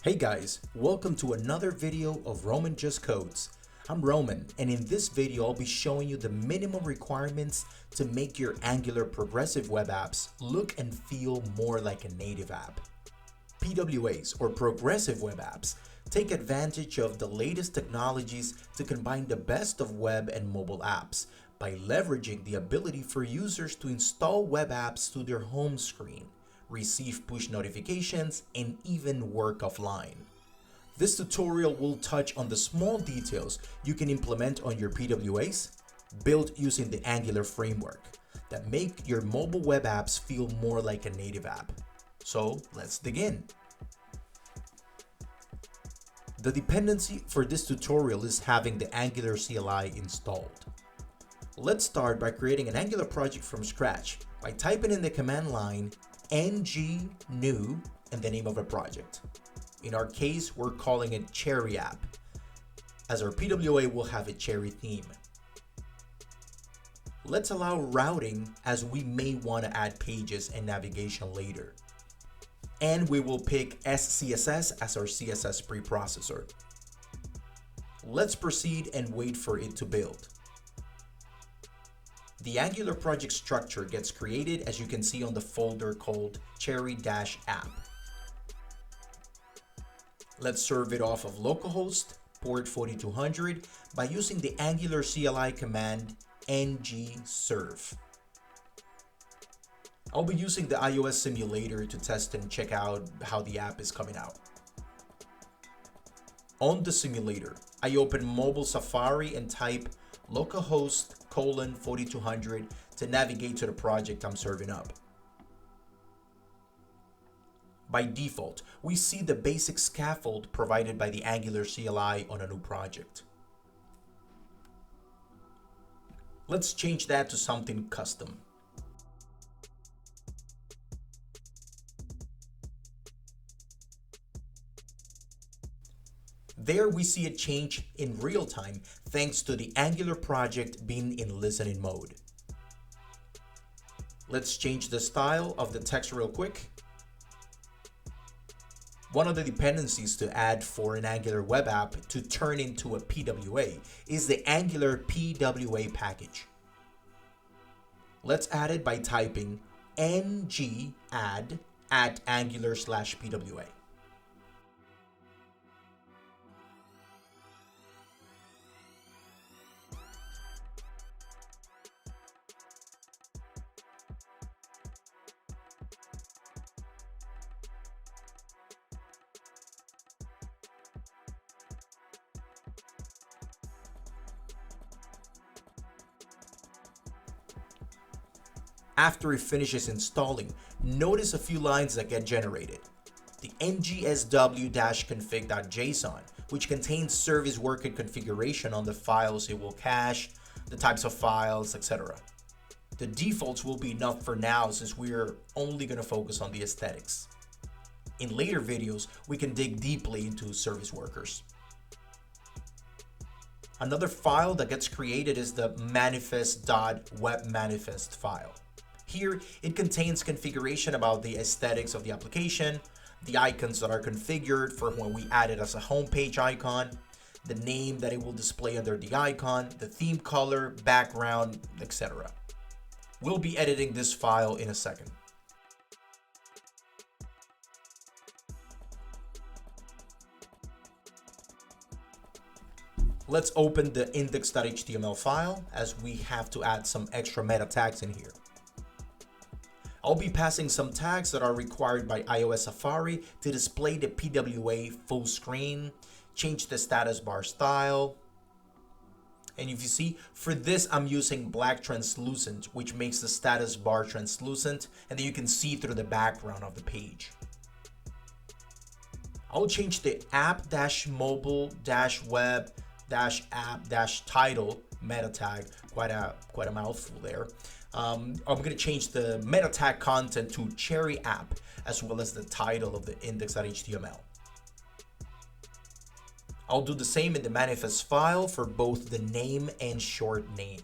Hey guys, welcome to another video of Roman Just Codes. I'm Roman, and in this video I'll be showing you the minimum requirements to make your Angular progressive web apps look and feel more like a native app. PWAs, or progressive web apps, take advantage of the latest technologies to combine the best of web and mobile apps by leveraging the ability for users to install web apps to their home screen, receive push notifications, and even work offline. This tutorial will touch on the small details you can implement on your PWAs, built using the Angular framework, that make your mobile web apps feel more like a native app. So let's dig in. The dependency for this tutorial is having the Angular CLI installed. Let's start by creating an Angular project from scratch by typing in the command line ng new and the name of a project. In our case, we're calling it Cherry App, as our PWA will have a cherry theme. Let's allow routing, as we may want to add pages and navigation later. And we will pick SCSS as our CSS preprocessor. Let's proceed and wait for it to build. The Angular project structure gets created, as you can see, on the folder called cherry-app. Let's serve it off of localhost port 4200 by using the Angular CLI command ng-serve. I'll be using the iOS simulator to test and check out how the app is coming out. On the simulator, I open mobile Safari and type localhost 4200 to navigate to the project I'm serving up. By default, we see the basic scaffold provided by the Angular CLI on a new project. Let's change that to something custom. There we see a change in real time thanks to the Angular project being in listening mode. Let's change the style of the text real quick. One of the dependencies to add for an Angular web app to turn into a PWA is the Angular PWA package. Let's add it by typing ng add at angular/PWA. After it finishes installing, notice a few lines that get generated. The ngsw-config.json, which contains service worker configuration on the files it will cache, the types of files, etc. The defaults will be enough for now since we're only going to focus on the aesthetics. In later videos, we can dig deeply into service workers. Another file that gets created is the manifest.webmanifest file. Here, it contains configuration about the aesthetics of the application, the icons that are configured for when we add it as a homepage icon, the name that it will display under the icon, the theme color, background, etc. We'll be editing this file in a second. Let's open the index.html file, as we have to add some extra meta tags in here. I'll be passing some tags that are required by iOS Safari to display the PWA full screen, change the status bar style. And if you see, for this I'm using black translucent, which makes the status bar translucent, and then you can see through the background of the page. I'll change the app-mobile-web-app-title meta tag, quite a mouthful there. I'm going to change the meta tag content to Cherry App, as well as the title of the index.html. I'll do the same in the manifest file for both the name and short name.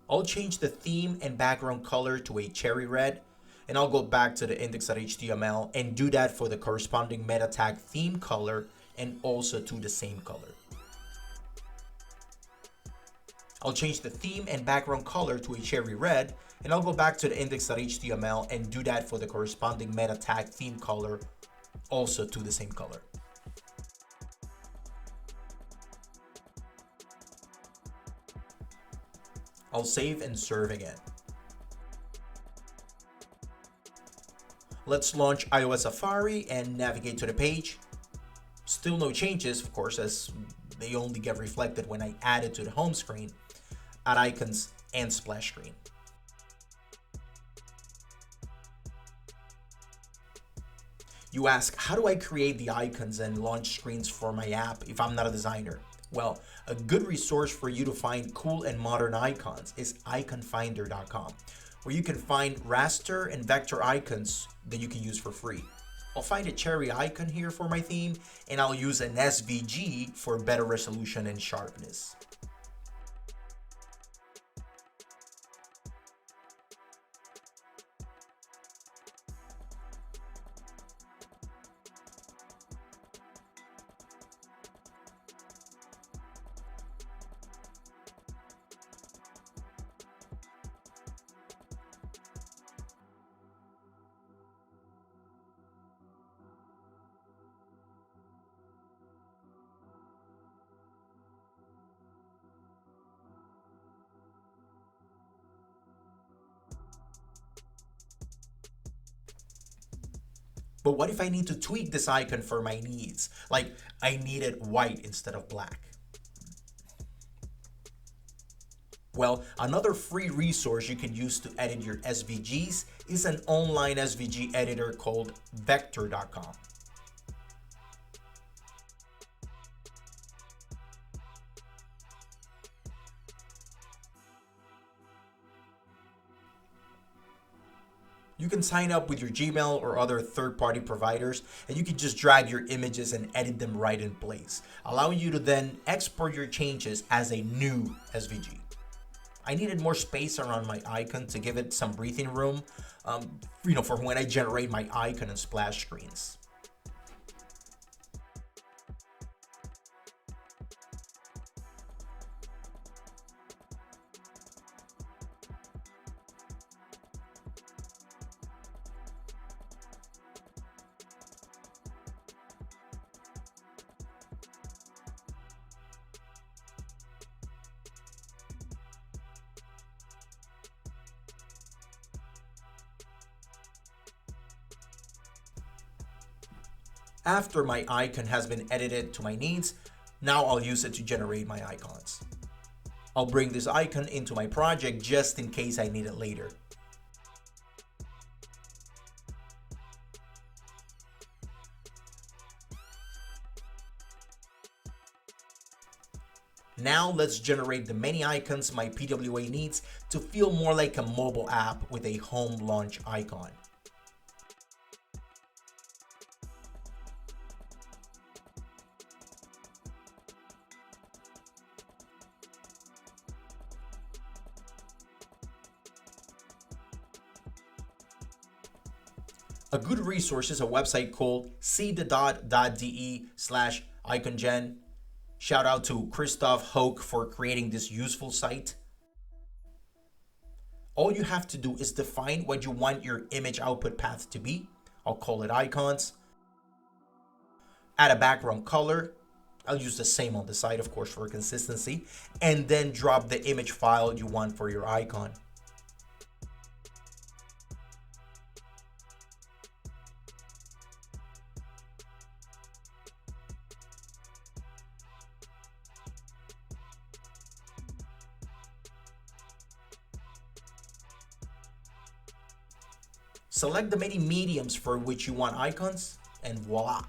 I'll change the theme and background color to a cherry red. and I'll go back to the index.html and do that for the corresponding meta tag theme color and also to the same color. I'll change the theme and background color to a cherry red, and I'll go back to the index.html and do that for the corresponding meta tag theme color also to the same color. I'll save and serve again. Let's launch iOS Safari and navigate to the page. Still no changes, of course, as they only get reflected when I add it to the home screen, add icons, and splash screen. You ask, how do I create the icons and launch screens for my app if I'm not a designer? Well, a good resource for you to find cool and modern icons is iconfinder.com, where you can find raster and vector icons that you can use for free. I'll find a cherry icon here for my theme, and I'll use an SVG for better resolution and sharpness. But what if I need to tweak this icon for my needs? Like I need it white instead of black. Well, another free resource you can use to edit your SVGs is an online SVG editor called vector.com. You can sign up with your Gmail or other third-party providers, and you can just drag your images and edit them right in place, allowing you to then export your changes as a new SVG. I needed more space around my icon to give it some breathing room, for when I generate my icon and splash screens. After my icon has been edited to my needs, now I'll use it to generate my icons. I'll bring this icon into my project just in case I need it later. Now let's generate the many icons my PWA needs to feel more like a mobile app with a home launch icon. A good resource is a website called seethedot.de/icongen. Shout out to Christoph Hoke for creating this useful site. All you have to do is define what you want your image output path to be. I'll call it icons. Add a background color. I'll use the same on the side, of course, for consistency. And then drop the image file you want for your icon. Select the many mediums for which you want icons, and voila.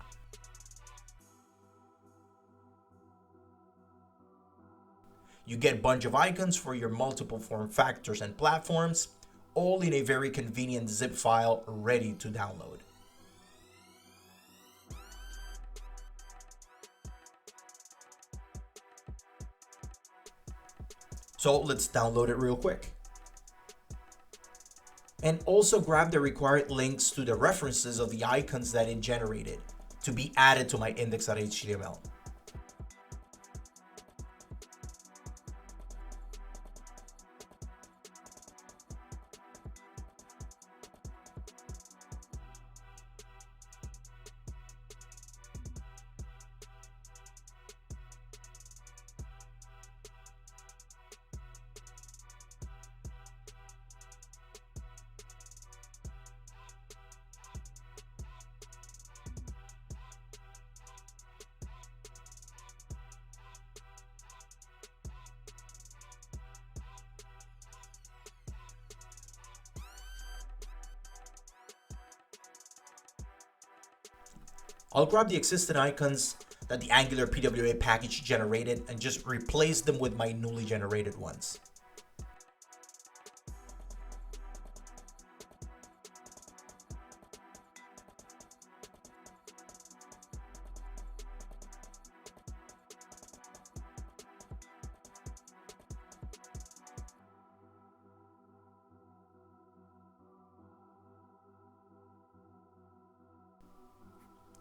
You get a bunch of icons for your multiple form factors and platforms, all in a very convenient zip file ready to download. So let's download it real quick. And also grab the required links to the references of the icons that it generated to be added to my index.html. I'll grab the existing icons that the Angular PWA package generated and just replace them with my newly generated ones.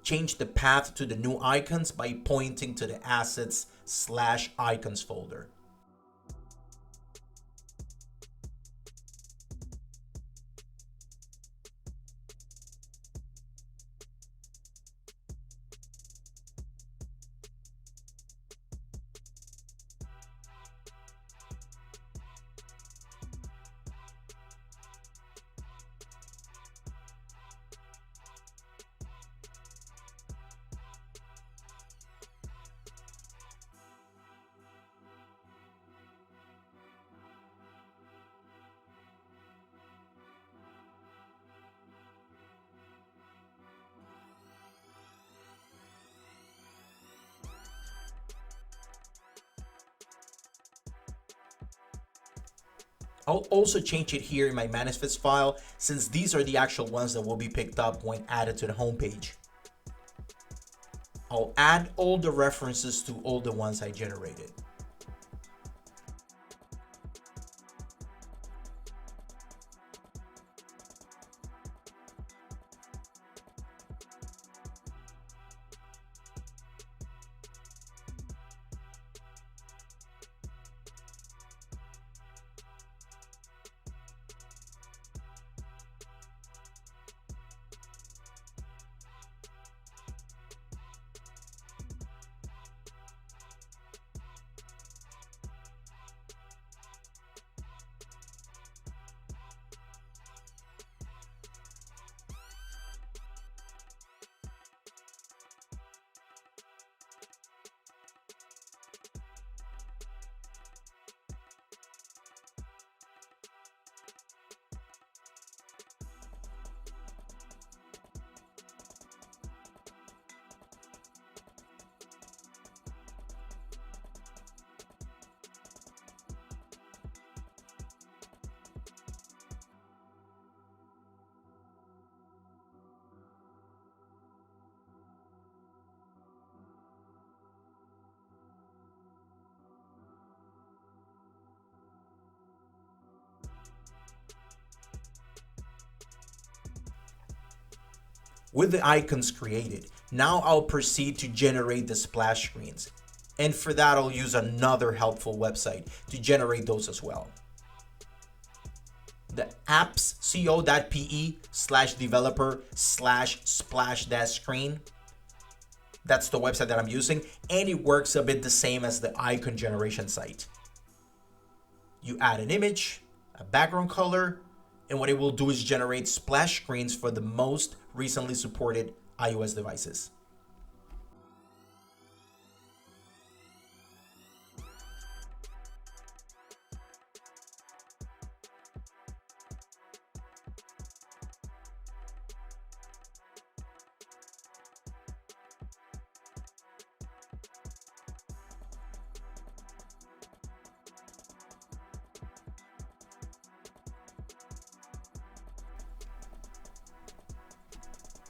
Change the path to the new icons by pointing to the assets/icons folder. I'll also change it here in my manifest file, since these are the actual ones that will be picked up when added to the homepage. I'll add all the references to all the ones I generated. With the icons created, now I'll proceed to generate the splash screens. And for that, I'll use another helpful website to generate those as well. The appsco.pe/developer/splash-screen. That's the website that I'm using, and it works a bit the same as the icon generation site. You add an image, a background color, and what it will do is generate splash screens for the most recently supported iOS devices.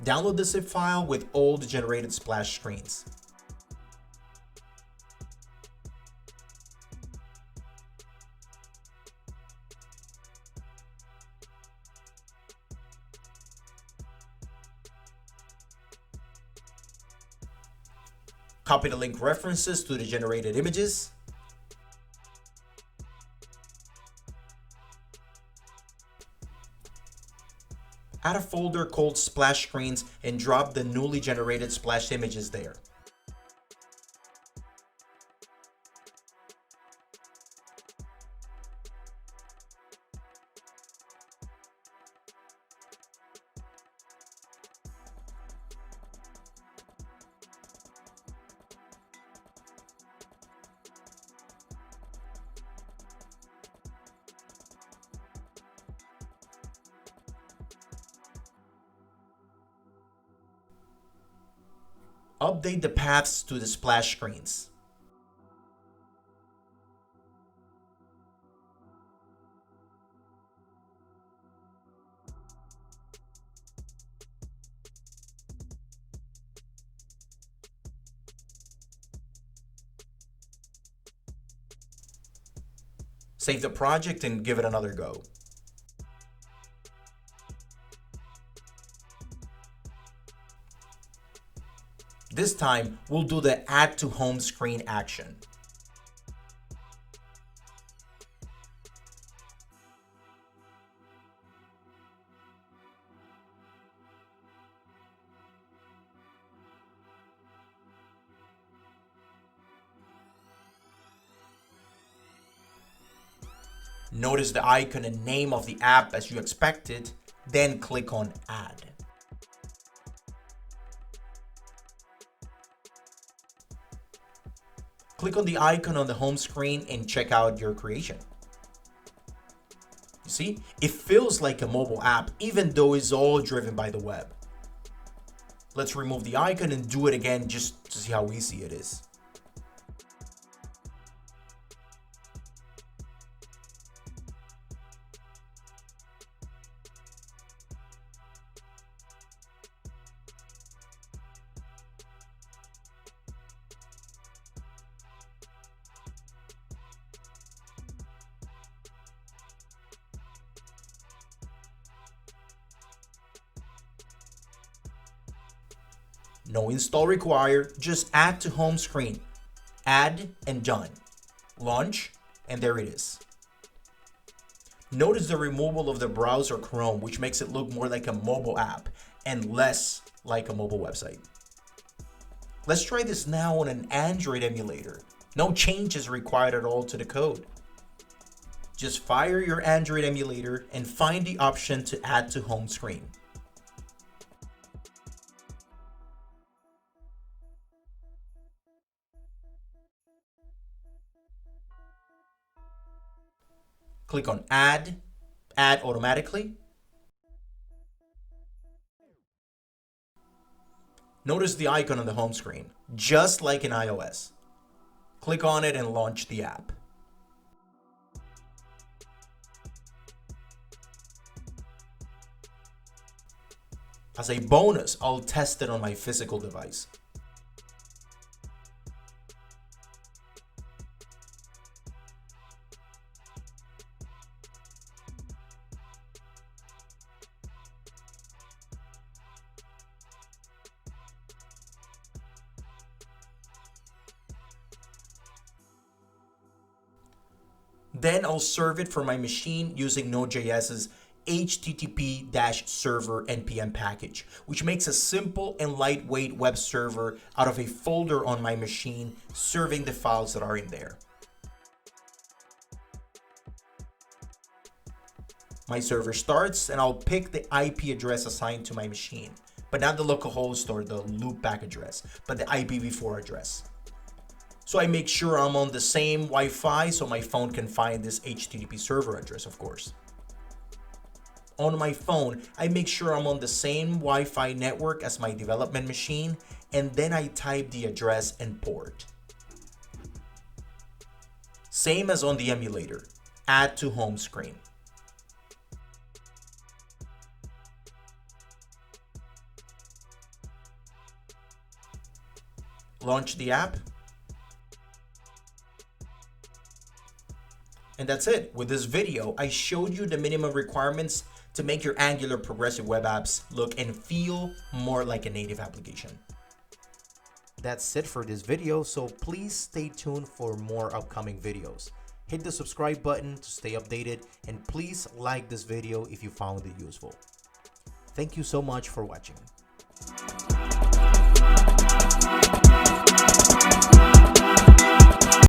Download the zip file with all the generated splash screens. Copy the link references to the generated images. Add a folder called splash screens and drop the newly generated splash images there. Update the paths to the splash screens. Save the project and give it another go. This time, we'll do the add to home screen action. Notice the icon and name of the app as you expected, then click on Add. Click on the icon on the home screen and check out your creation. You see, it feels like a mobile app even though it's all driven by the web. Let's remove the icon and do it again just to see how easy it is. No install required, just add to home screen. Add and done. Launch, and there it is. Notice the removal of the browser Chrome, which makes it look more like a mobile app and less like a mobile website. Let's try this now on an Android emulator. No changes required at all to the code. Just fire your Android emulator and find the option to add to home screen. Click on Add, Add automatically. Notice the icon on the home screen, just like in iOS. Click on it and launch the app. As a bonus, I'll test it on my physical device. Then I'll serve it for my machine using Node.js's HTTP-server npm package, which makes a simple and lightweight web server out of a folder on my machine, serving the files that are in there. My server starts and I'll pick the IP address assigned to my machine, but not the localhost or the loopback address, but the IPv4 address. So I make sure I'm on the same Wi-Fi so my phone can find this HTTP server address, of course. On my phone, I make sure I'm on the same Wi-Fi network as my development machine, and then I type the address and port. Same as on the emulator, add to home screen. Launch the app. And that's it. With this video, I showed you the minimum requirements to make your Angular progressive web apps look and feel more like a native application. that's it for this video, so please stay tuned for more upcoming videos. Hit the subscribe button to stay updated, and please like this video if you found it useful. Thank you so much for watching.